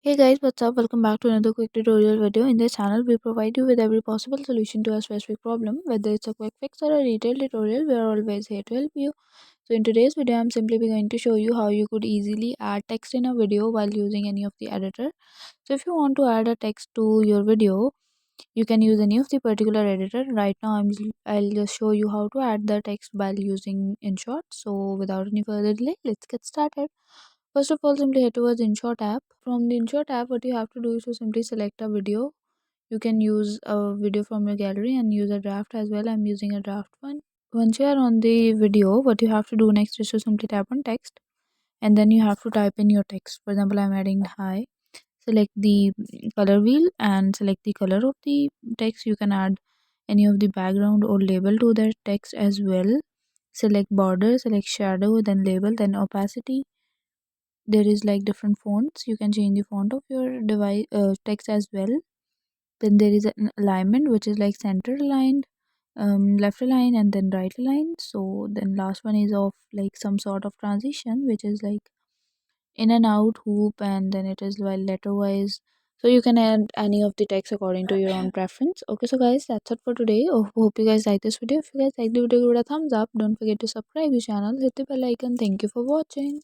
Hey guys, what's up? Welcome back to another quick tutorial video. In this channel, we provide you with every possible solution to a specific problem. Whether it's a quick fix or a detailed tutorial, we are always here to help you. So in today's video, I'm simply going to show you how you could easily add text in a video while using any of the editor. So if you want to add a text to your video, you can use any of the particular editor. Right now, I'll just show you how to add the text while using InShot. So without any further delay, let's get started. First of all, simply head towards InShot app. From the InShot app, what you have to do is to simply select a video. You can use a video from your gallery and use a draft as well. I'm using a draft one. Once you are on the video, what you have to do next is to simply tap on text, and then you have to type in your text. For example, I'm adding hi. Select the color wheel and select the color of the text. You can add any of the background or label to that text as well. Select border, select shadow, then label, then opacity. There is like different fonts. You can change the font of your device text as well. Then there is an alignment, which is like center aligned, left aligned, and then right aligned. So then last one is of like some sort of transition, which is like in and out hoop, and then it is like letter wise. So you can add any of the text according to your own preference. Okay, so guys, that's it for today. Hope you guys like this video. If you guys like the video, give it a thumbs up. Don't forget to subscribe the channel, hit the bell icon. Thank you for watching.